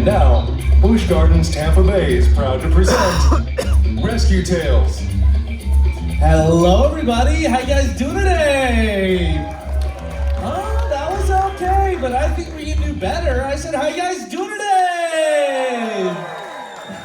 And now, Busch Gardens Tampa Bay is proud to present Rescue Tales. Hello everybody, how you guys doing today? Oh, that was okay, but I think we can do better. I said, how you guys doing today?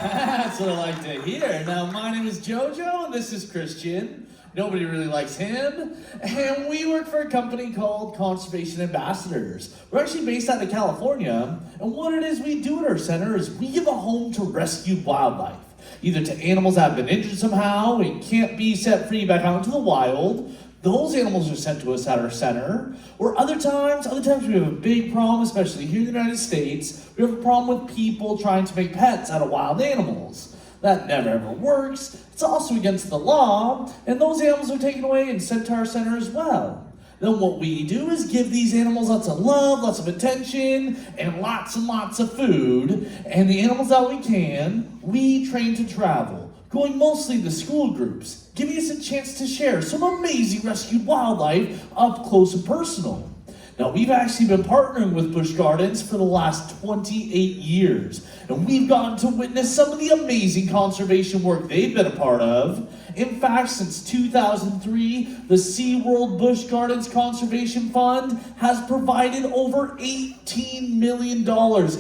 That's what I like to hear. Now, my name is Jojo, and this is Christian. Nobody really likes him. And we work for a company called Conservation Ambassadors. We're actually based out of California, and what it is we do at our center is we give a home to rescued wildlife. Either to animals that have been injured somehow and can't be set free back out into the wild. Those animals are sent to us at our center. Or other times we have a big problem, especially here in the United States. We have a problem with people trying to make pets out of wild animals. That never ever works. It's also against the law, and those animals are taken away and sent to our center as well. Then what we do is give these animals lots of love, lots of attention, and lots of food. And the animals that we can, we train to travel, going mostly to school groups, giving us a chance to share some amazing rescued wildlife up close and personal. Now, we've actually been partnering with Busch Gardens for the last 28 years, and we've gotten to witness some of the amazing conservation work they've been a part of. In fact, since 2003, the SeaWorld Busch Gardens Conservation Fund has provided over $18 million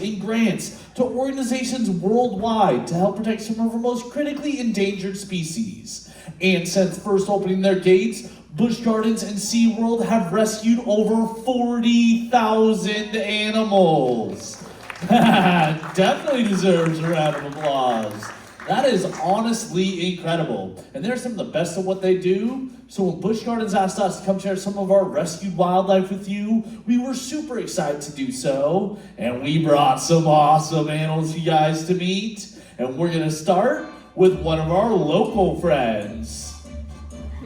in grants to organizations worldwide to help protect some of our most critically endangered species. And since first opening their gates, Busch Gardens and SeaWorld have rescued over 40,000 animals. Definitely deserves a round of applause. That is honestly incredible. And they're some of the best at what they do. So when Busch Gardens asked us to come share some of our rescued wildlife with you, we were super excited to do so. And we brought some awesome animals for you guys to meet. And we're gonna start with one of our local friends.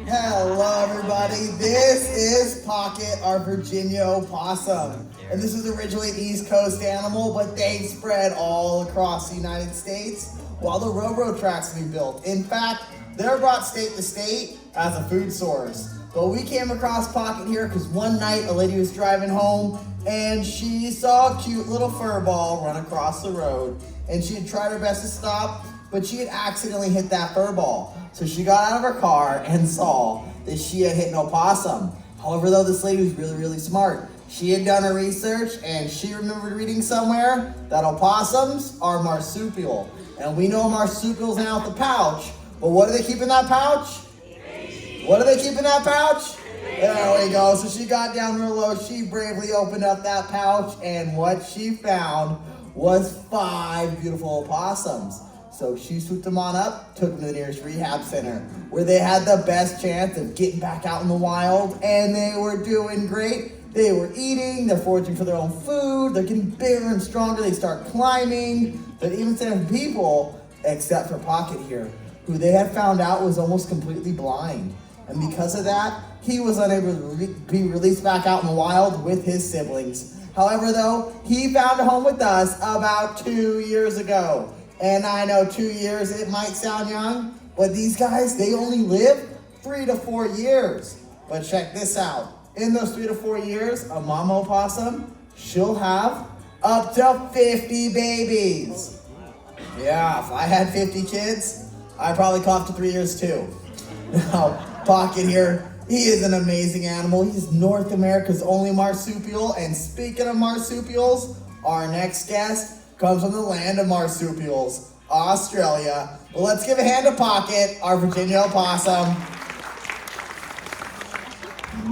Hello everybody, this is Pocket, our Virginia opossum. And this is originally an East Coast animal, but they spread all across the United States while the railroad tracks we built. In fact, they're brought state to state as a food source. But we came across Pocket here because one night a lady was driving home and she saw a cute little fur ball run across the road. And she had tried her best to stop, but she had accidentally hit that fur ball. So she got out of her car and saw that she had hit an opossum. However, though, this lady was really smart. She had done her research and she remembered reading somewhere that opossums are marsupial. And we know marsupials hang out the pouch, but what do they keep in that pouch? What do they keep in that pouch? There we go. So she got down real low. She bravely opened up that pouch, and what she found was 5 beautiful opossums. So she swooped them on up, took them to the nearest rehab center, where they had the best chance of getting back out in the wild, and they were doing great. They were eating, they're foraging for their own food, they're getting bigger and stronger, they start climbing, they're even saving people, except for Pocket here, who they had found out was almost completely blind. And because of that, he was unable to be released back out in the wild with his siblings. However, though, he found a home with us about 2 years ago. And I know 2 years, it might sound young, but these guys, they only live 3 to 4 years. But check this out. In those 3 to 4 years, a mama opossum, she'll have up to 50 babies. Yeah, if I had 50 kids, I'd probably call up to 3 years too. Now, Pocket here, he is an amazing animal. He's North America's only marsupial. And speaking of marsupials, our next guest comes from the land of marsupials, Australia. Well, let's give a hand to Pocket, our Virginia opossum.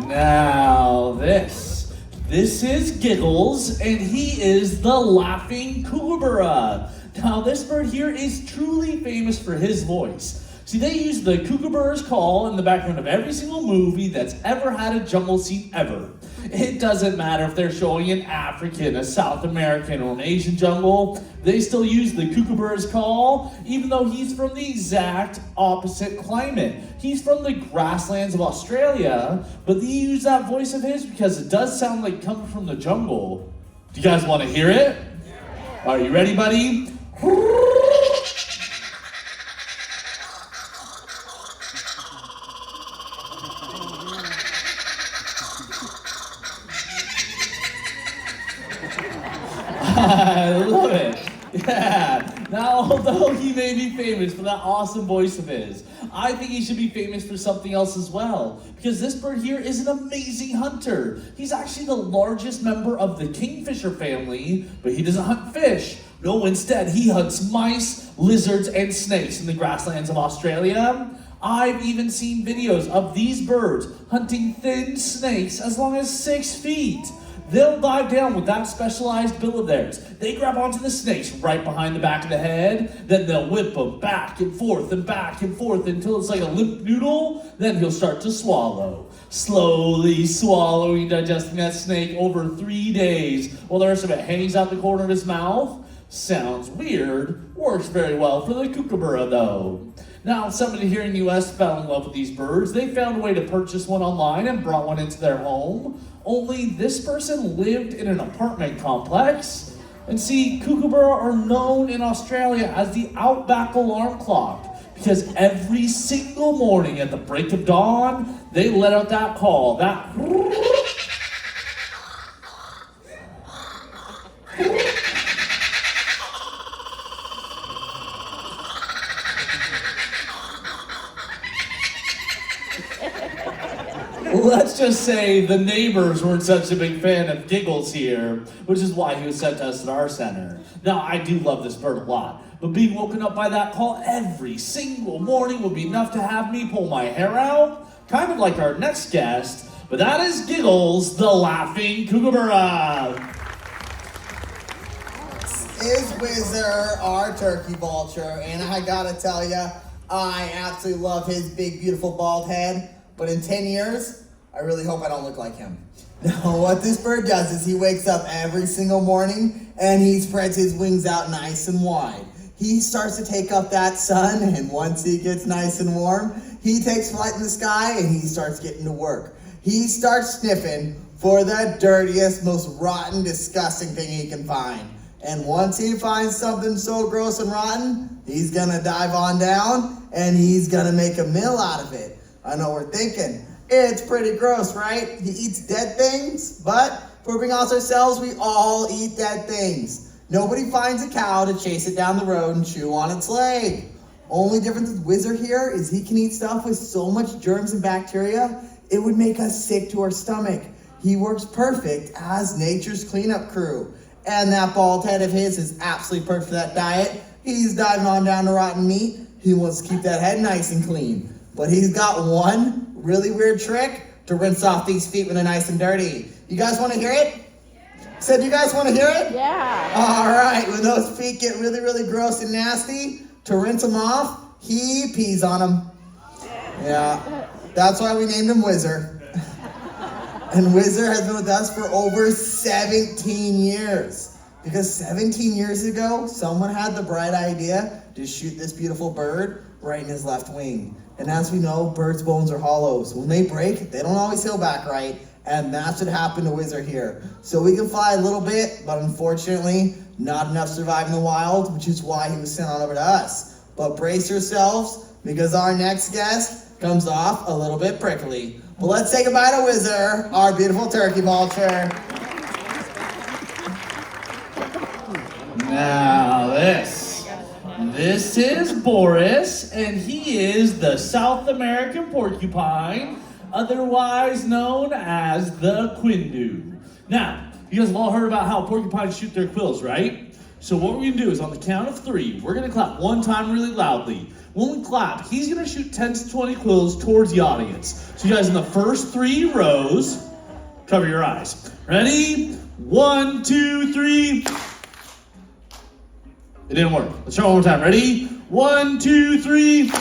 Now this is Giggles, and he is the laughing kookaburra. Now this bird here is truly famous for his voice. See, they use the kookaburra's call in the background of every single movie that's ever had a jungle scene ever. It doesn't matter if they're showing an African, a South American, or an Asian jungle, they still use the kookaburra's call, even though he's from the exact opposite climate. He's from the grasslands of Australia, but they use that voice of his because it does sound like coming from the jungle. Do you guys want to hear it? Are you ready, buddy? I love it. Although he may be famous for that awesome voice of his, I think he should be famous for something else as well. Because this bird here is an amazing hunter. He's actually the largest member of the kingfisher family, but he doesn't hunt fish. No, instead, he hunts mice, lizards, and snakes in the grasslands of Australia. I've even seen videos of these birds hunting thin snakes as long as 6 feet. They'll dive down with that specialized bill of theirs. They grab onto the snakes right behind the back of the head, then they'll whip them back and forth until it's like a limp noodle, then he'll start to swallow. Slowly swallowing, digesting that snake over 3 days while the rest of it hangs out the corner of his mouth. Sounds weird, works very well for the kookaburra though. Now, somebody here in the US fell in love with these birds. They found a way to purchase one online and brought one into their home. Only this person lived in an apartment complex. And see, kookaburra are known in Australia as the outback alarm clock because every single morning at the break of dawn, they let out that call, that Let's just say the neighbors weren't such a big fan of Giggles here, which is why he was sent to us at our center. Now, I do love this bird a lot, but being woken up by that call every single morning would be enough to have me pull my hair out, kind of like our next guest, but that is Giggles, the laughing kookaburra. Is Whizzer, our turkey vulture, and I gotta tell ya, I absolutely love his big, beautiful bald head, but in 10 years, I really hope I don't look like him. Now, what this bird does is he wakes up every single morning and he spreads his wings out nice and wide. He starts to take up that sun, and once he gets nice and warm, he takes flight in the sky and he starts getting to work. He starts sniffing for the dirtiest, most rotten, disgusting thing he can find. And once he finds something so gross and rotten, he's gonna dive on down and he's gonna make a meal out of it. I know we're thinking, it's pretty gross, right? He eats dead things, but if we're being honest ourselves, we all eat dead things. Nobody finds a cow to chase it down the road and chew on its leg. Only difference with Whizzer here is he can eat stuff with so much germs and bacteria, it would make us sick to our stomach. He works perfect as nature's cleanup crew. And that bald head of his is absolutely perfect for that diet. He's diving on down to rotten meat. He wants to keep that head nice and clean. But he's got one really weird trick to rinse off these feet when they're nice and dirty. You guys want to hear it? Said you guys want to hear it? Yeah. All right, when those feet get really, really gross and nasty, to rinse them off, he pees on them. Yeah, that's why we named him Whizzer. And Whizzer has been with us for over 17 years. Because 17 years ago, someone had the bright idea to shoot this beautiful bird right in his left wing. And as we know, birds' bones are hollow. So when they break, they don't always heal back right. And that's what happened to Whizzer here. So we can fly a little bit, but unfortunately, not enough to survive in the wild, which is why he was sent on over to us. But brace yourselves, because our next guest comes off a little bit prickly. But let's say goodbye to Whizzer, our beautiful turkey vulture. Now this is Boris, and he is the South American porcupine, otherwise known as the quindu. Now, you guys have all heard about how porcupines shoot their quills, right? So what we're gonna do is on the count of 3, we're gonna clap one time really loudly. When we clap, he's gonna shoot 10 to 20 quills towards the audience. So you guys in the first 3 rows, cover your eyes. Ready? 1, 2, 3. It didn't work. Let's try one more time. Ready? 1, 2, 3.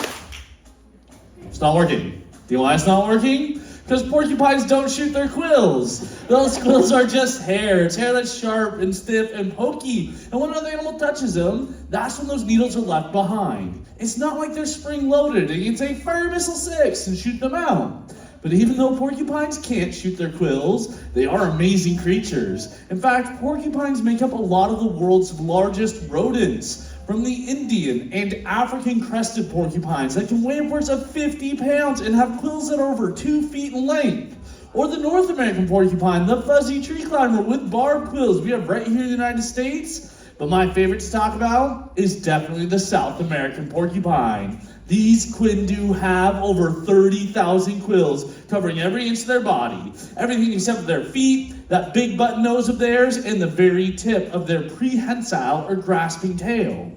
It's not working. Do you know why it's not working? Because porcupines don't shoot their quills. Those quills are just hair. It's hair that's sharp and stiff and pokey. And when another animal touches them, that's when those needles are left behind. It's not like they're spring-loaded and you can say, fire missile 6 and shoot them out. But even though porcupines can't shoot their quills, they are amazing creatures. In fact, porcupines make up a lot of the world's largest rodents, from the Indian and African crested porcupines that can weigh upwards of 50 pounds and have quills that are over 2 feet in length. Or the North American porcupine, the fuzzy tree climber with barbed quills we have right here in the United States. But my favorite to talk about is definitely the South American porcupine. These quindu have over 30,000 quills covering every inch of their body. Everything except for their feet, that big button nose of theirs, and the very tip of their prehensile or grasping tail.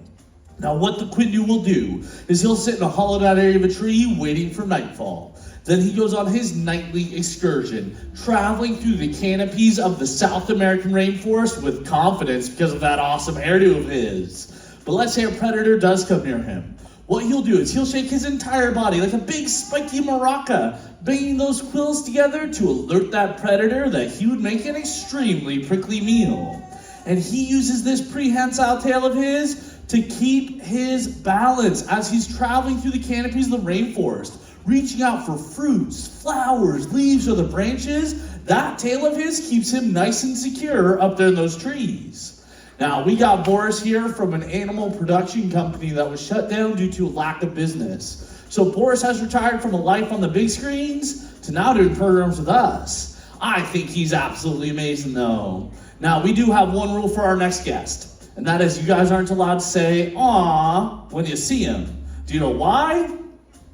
Now what the quindu will do is he'll sit in a hollowed out area of a tree waiting for nightfall. Then he goes on his nightly excursion, traveling through the canopies of the South American rainforest with confidence because of that awesome hairdo of his. But let's say a predator does come near him. What he'll do is he'll shake his entire body like a big spiky maraca, banging those quills together to alert that predator that he would make an extremely prickly meal. And he uses this prehensile tail of his to keep his balance as he's traveling through the canopies of the rainforest, reaching out for fruits, flowers, leaves, or the branches. That tail of his keeps him nice and secure up there in those trees. Now, we got Boris here from an animal production company that was shut down due to a lack of business. So Boris has retired from a life on the big screens to now doing programs with us. I think he's absolutely amazing though. Now, we do have one rule for our next guest, and that is you guys aren't allowed to say, "Aw," when you see him. Do you know why?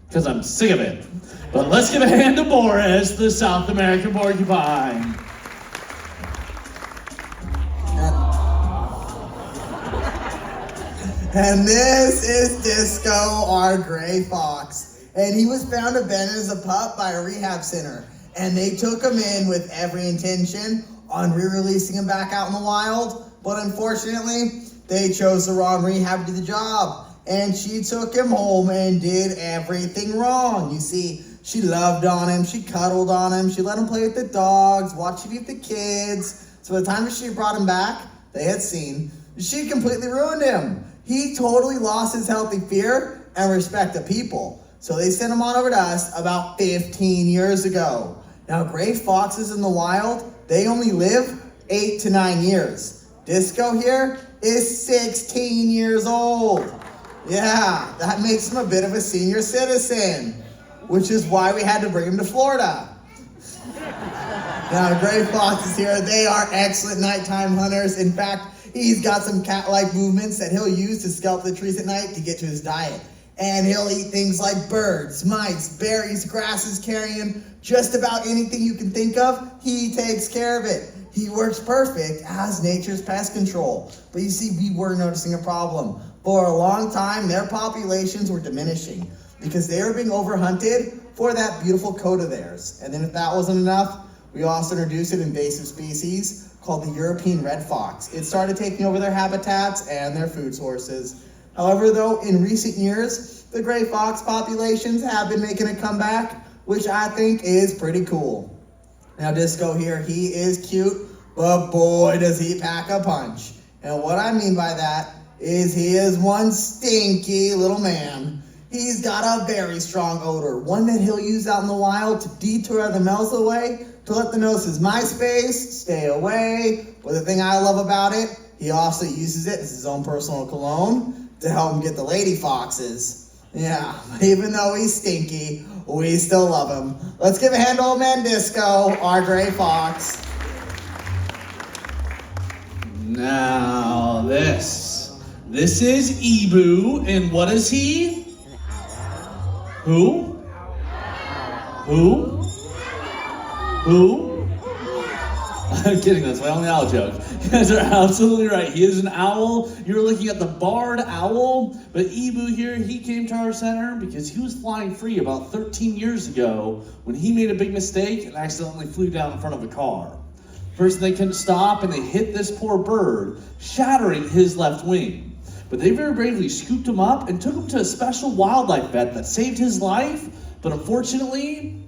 Because I'm sick of it. But let's give a hand to Boris, the South American porcupine. And this is Disco, our gray fox. And he was found abandoned as a pup by a rehab center. And they took him in with every intention on re-releasing him back out in the wild. But unfortunately, they chose the wrong rehab to do the job. And she took him home and did everything wrong. You see, she loved on him, she cuddled on him, she let him play with the dogs, watched him eat the kids. So by the time she brought him back, they had seen, she completely ruined him. He totally lost his healthy fear and respect of people. So they sent him on over to us about 15 years ago. Now, gray foxes in the wild, they only live 8 to 9 years. Disco here is 16 years old. Yeah, that makes him a bit of a senior citizen, which is why we had to bring him to Florida. Now, gray foxes here, they are excellent nighttime hunters. In fact, he's got some cat-like movements that he'll use to scalp the trees at night to get to his diet. And he'll eat things like birds, mice, berries, grasses, carrion, just about anything you can think of, he takes care of it. He works perfect as nature's pest control. But you see, we were noticing a problem. For a long time, their populations were diminishing because they were being overhunted for that beautiful coat of theirs. And then if that wasn't enough, we also introduced an invasive species called the European red fox. It started taking over their habitats and their food sources. However, though, in recent years, the gray fox populations have been making a comeback, which I think is pretty cool. Now, Disco here, he is cute, but boy, does he pack a punch. And what I mean by that is he is one stinky little man. He's got a very strong odor, one that he'll use out in the wild to detour other males away, to let them know this is my space, stay away. But the thing I love about it, he also uses it as his own personal cologne to help him get the lady foxes. Yeah, even though he's stinky, we still love him. Let's give a hand to old man Disco, our gray fox. Now this is Ebu, and what is he? Who? I'm kidding, that's my only owl joke. You guys are absolutely right. He is an owl. You're looking at the barred owl, but Ebu here, he came to our center because he was flying free about 13 years ago when he made a big mistake and accidentally flew down in front of a car. First, they couldn't stop and they hit this poor bird, shattering his left wing. But they very bravely scooped him up and took him to a special wildlife vet that saved his life, but unfortunately,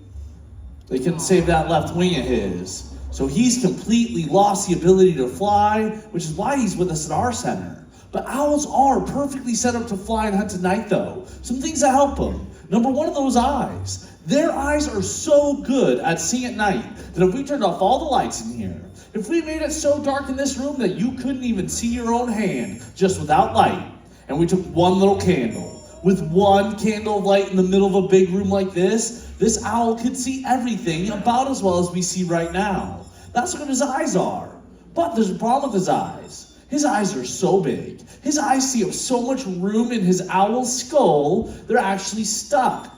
they couldn't save that left wing of his. So he's completely lost the ability to fly, which is why he's with us at our center. But owls are perfectly set up to fly and hunt at night though. Some things that help them. Number one of those eyes. Their eyes are so good at seeing at night that if we turned off all the lights in here, if we made it so dark in this room that you couldn't even see your own hand just without light, and we took one little candle, with one candle of light in the middle of a big room like this owl could see everything about as well as we see right now. That's what his eyes are. But there's a problem with his eyes. His eyes are so big. His eyes see up so much room in his owl's skull, they're actually stuck,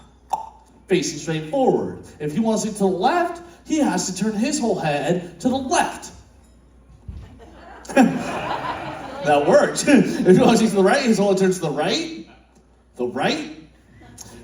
facing straight forward. If he wants it to the left, he has to turn his whole head to the left. That worked. If he wants it to the right, his whole head turns to the right. The right.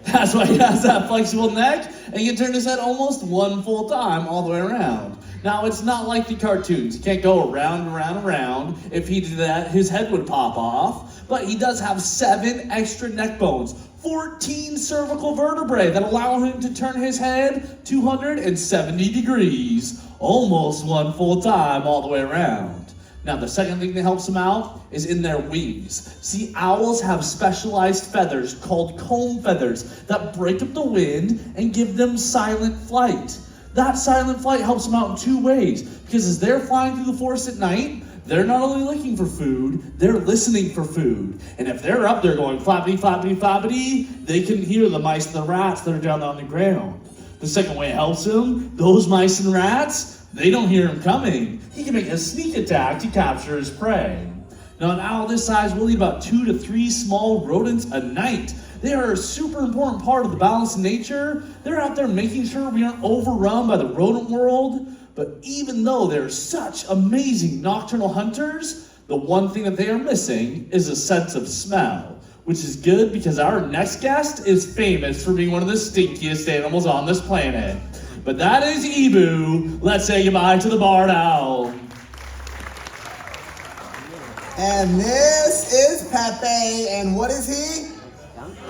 That's why he has that flexible neck, and he can turn his head almost one full time all the way around. Now, it's not like the cartoons. He can't go around and around and around. If he did that, his head would pop off. But he does have 7 extra neck bones, 14 cervical vertebrae that allow him to turn his head 270 degrees, almost one full time all the way around. Now, the second thing that helps them out is in their wings. See, owls have specialized feathers called comb feathers that break up the wind and give them silent flight. That silent flight helps them out in 2 ways, because as they're flying through the forest at night, they're not only looking for food, they're listening for food. And if they're up there going flappity, flappity, flappity, they can hear the mice and the rats that are down on the ground. The second way it helps them, those mice and rats, they don't hear him coming. He can make a sneak attack to capture his prey. Now, an owl this size will eat about 2 to 3 small rodents a night. They are a super important part of the balance in nature. They're out there making sure we aren't overrun by the rodent world. But even though they're such amazing nocturnal hunters, the one thing that they are missing is a sense of smell, which is good because our next guest is famous for being one of the stinkiest animals on this planet. But that is Ebu. Let's say goodbye to the barred owl. And this is Pepe, and what is he?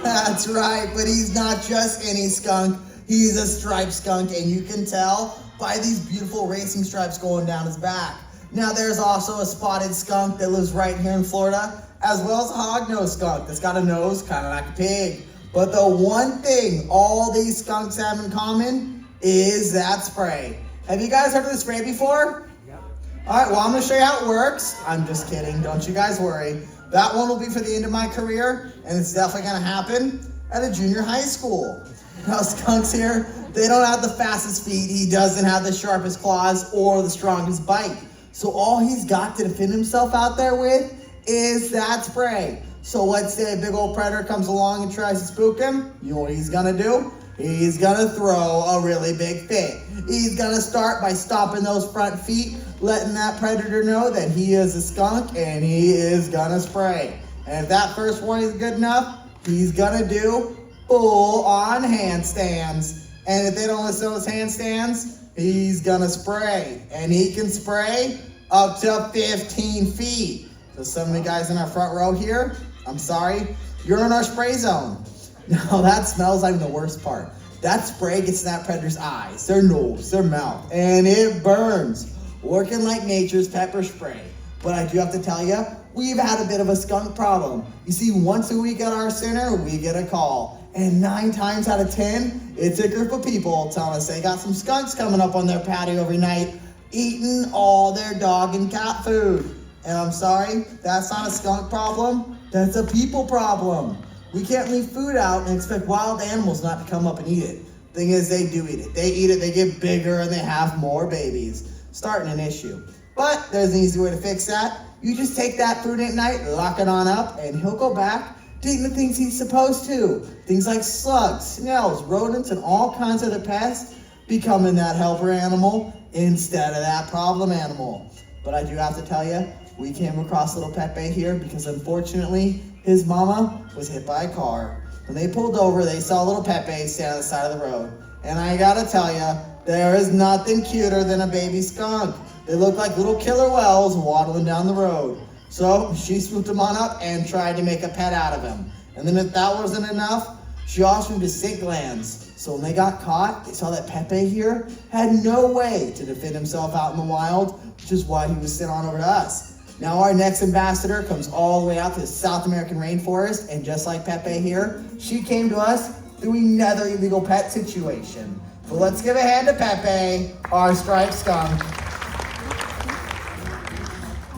That's right, but he's not just any skunk. He's a striped skunk, and you can tell by these beautiful racing stripes going down his back. Now, there's also a spotted skunk that lives right here in Florida, as well as a hog-nosed skunk that's got a nose kind of like a pig. But the one thing all these skunks have in common is that spray. Have you guys heard of the spray before? Yep. All right, well, I'm going to show you how it works. I'm just kidding. Don't you guys worry. That one will be for the end of my career, and it's definitely going to happen at a junior high school. Now, skunks here, they don't have the fastest feet. He doesn't have the sharpest claws or the strongest bite. So all he's got to defend himself out there with is that spray. So let's say a big old predator comes along and tries to spook him. You know what he's going to do? He's gonna throw a really big fit. He's gonna start by stomping those front feet, letting that predator know that he is a skunk and he is gonna spray. And if that first one is good enough, he's gonna do full-on handstands. And if they don't listen to those handstands, he's gonna spray. And he can spray up to 15 feet. So some of the guys in our front row here, I'm sorry, you're in our spray zone. No, that smell's not even the worst part. That spray gets in that predator's eyes, their nose, their mouth, and it burns. Working like nature's pepper spray. But I do have to tell you, we've had a bit of a skunk problem. You see, once a week at our center, we get a call. And 9 times out of 10, it's a group of people telling us they got some skunks coming up on their patio every night, eating all their dog and cat food. And I'm sorry, that's not a skunk problem, that's a people problem. We can't leave food out and expect wild animals not to come up and eat it. Thing is, they do eat it. They eat it, they get bigger, and they have more babies. Starting an issue. But there's an easy way to fix that. You just take that food at night, lock it on up, and he'll go back to eating the things he's supposed to. Things like slugs, snails, rodents, and all kinds of other pests, becoming that helper animal instead of that problem animal. But I do have to tell you, we came across little Pepe here because unfortunately, his mama was hit by a car. When they pulled over, they saw little Pepe stand on the side of the road. And I gotta tell you, there is nothing cuter than a baby skunk. They look like little killer whales waddling down the road. So she swooped him on up and tried to make a pet out of him. And then if that wasn't enough, she offered him to scent glands. So when they got caught, they saw that Pepe here had no way to defend himself out in the wild, which is why he was sent on over to us. Now our next ambassador comes all the way out to the South American rainforest, and just like Pepe here, she came to us through another illegal pet situation. So let's give a hand to Pepe, our striped skunk.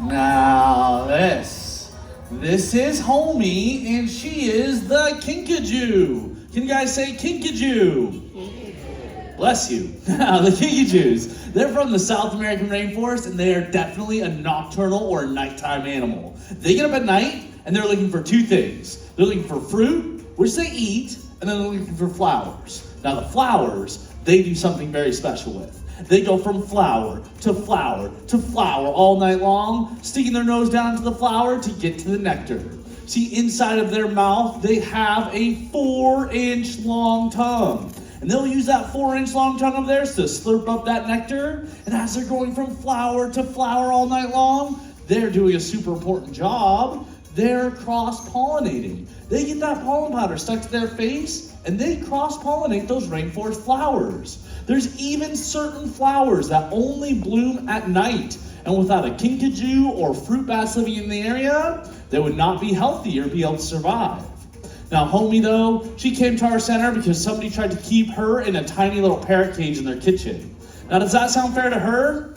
Now this is Homie, and she is the Kinkajou. Can you guys say Kinkajou? Bless you. The Kinkajous. They're from the South American rainforest, and they are definitely a nocturnal or a nighttime animal. They get up at night, and they're looking for two things. They're looking for fruit, which they eat, and then they're looking for flowers. Now the flowers, they do something very special with. They go from flower to flower to flower all night long, sticking their nose down into the flower to get to the nectar. See, inside of their mouth, they have a 4-inch long tongue. And they'll use that 4-inch long tongue of theirs to slurp up that nectar. And as they're going from flower to flower all night long, they're doing a super important job. They're cross-pollinating. They get that pollen powder stuck to their face, and they cross-pollinate those rainforest flowers. There's even certain flowers that only bloom at night. And without a kinkajou or fruit bats living in the area, they would not be healthy or be able to survive. Now, Homie, though, she came to our center because somebody tried to keep her in a tiny little parrot cage in their kitchen. Now, does that sound fair to her?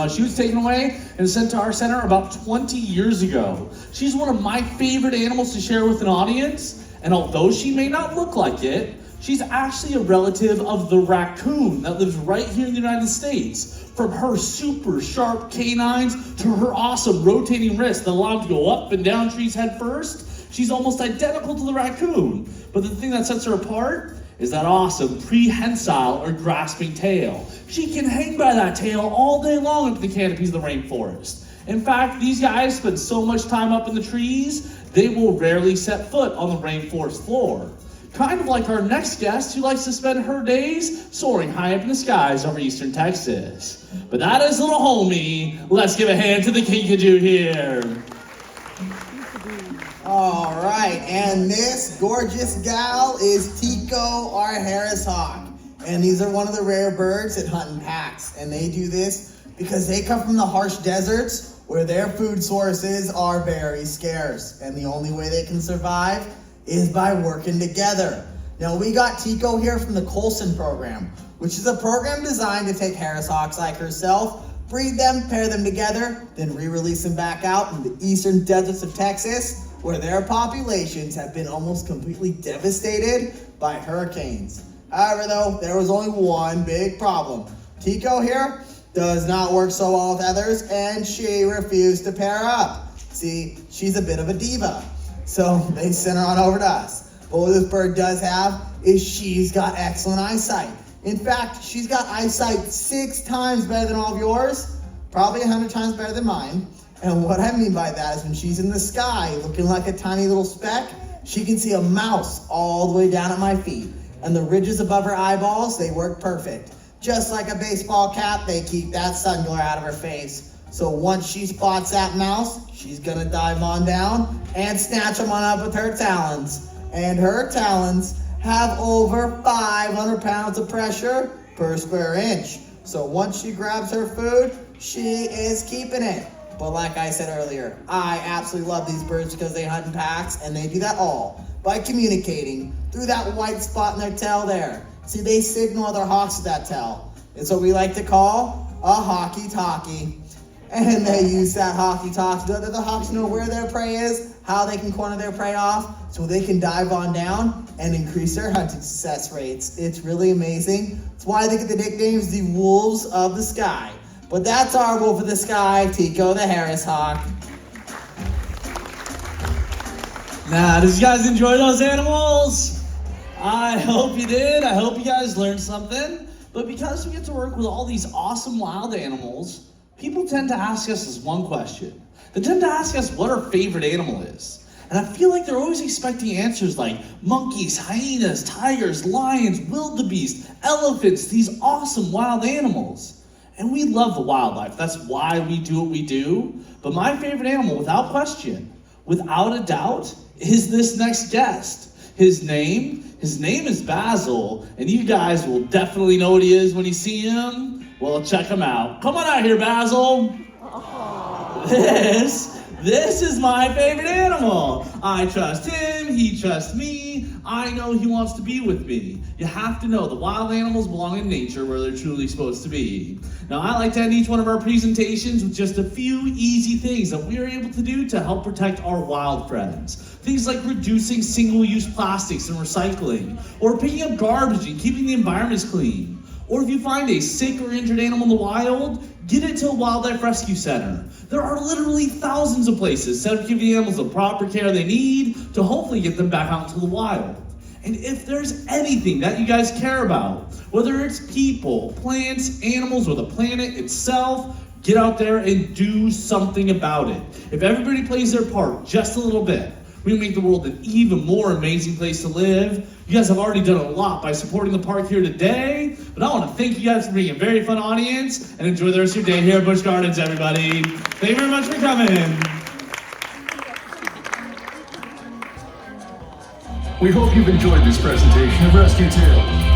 She was taken away and sent to our center about 20 years ago. She's one of my favorite animals to share with an audience, and although she may not look like it, she's actually a relative of the raccoon that lives right here in the United States. From her super sharp canines to her awesome rotating wrists that allow them to go up and down trees head first, she's almost identical to the raccoon. But the thing that sets her apart is that awesome prehensile or grasping tail. She can hang by that tail all day long up the canopies of the rainforest. In fact, these guys spend so much time up in the trees, they will rarely set foot on the rainforest floor. Kind of like our next guest who likes to spend her days soaring high up in the skies over eastern Texas. But that is little Homie. Let's give a hand to the Kinkajou here. All right, and this gorgeous gal is Tico, our Harris hawk. And these are one of the rare birds that hunt in packs. And they do this because they come from the harsh deserts where their food sources are very scarce. And the only way they can survive is by working together. Now, we got Tico here from the Colson program, which is a program designed to take Harris hawks like herself, breed them, pair them together, then re-release them back out in the eastern deserts of Texas, where their populations have been almost completely devastated by hurricanes. However, though, there was only one big problem. Tico here does not work so well with others, and she refused to pair up. See, she's a bit of a diva, so they sent her on over to us. But what this bird does have is she's got excellent eyesight. In fact, she's got eyesight 6 times better than all of yours, probably 100 times better than mine. And what I mean by that is when she's in the sky looking like a tiny little speck, she can see a mouse all the way down at my feet. And the ridges above her eyeballs, they work perfect. Just like a baseball cap, they keep that sun glare out of her face. So once she spots that mouse, she's gonna dive on down and snatch them on up with her talons. And her talons have over 500 pounds of pressure per square inch. So once she grabs her food, she is keeping it. But like I said earlier, I absolutely love these birds because they hunt in packs, and they do that all by communicating through that white spot in their tail there. See, they signal other hawks with that tail. It's what we like to call a hockey-talkie. And they use that hockey-talkie to let the hawks know where their prey is, how they can corner their prey off, so they can dive on down and increase their hunting success rates. It's really amazing. That's why they get the nicknames the Wolves of the Sky. But that's our wolf of the sky, Tico the Harris hawk. Now, did you guys enjoy those animals? I hope you did. I hope you guys learned something. But because we get to work with all these awesome wild animals, people tend to ask us this one question. They tend to ask us what our favorite animal is. And I feel like they're always expecting answers like monkeys, hyenas, tigers, lions, wildebeest, elephants, these awesome wild animals. And we love the wildlife. That's why we do what we do. But my favorite animal, without question, without a doubt, is this next guest. His name is Basil, and you guys will definitely know what he is when you see him. Well, check him out. Come on out here, Basil. This is my favorite animal. I trust him, he trusts me. I know he wants to be with me. You have to know the wild animals belong in nature where they're truly supposed to be. Now, I like to end each one of our presentations with just a few easy things that we are able to do to help protect our wild friends. Things like reducing single-use plastics and recycling, or picking up garbage and keeping the environments clean. Or if you find a sick or injured animal in the wild, get it to a wildlife rescue center. There are literally thousands of places set up to give the animals the proper care they need to hopefully get them back out into the wild. And if there's anything that you guys care about, whether it's people, plants, animals, or the planet itself, get out there and do something about it. If everybody plays their part just a little bit, we can make the world an even more amazing place to live. You guys have already done a lot by supporting the park here today, but I want to thank you guys for being a very fun audience, and enjoy the rest of your day here at Busch Gardens, everybody. Thank you very much for coming. We hope you've enjoyed this presentation of Rescue Tales.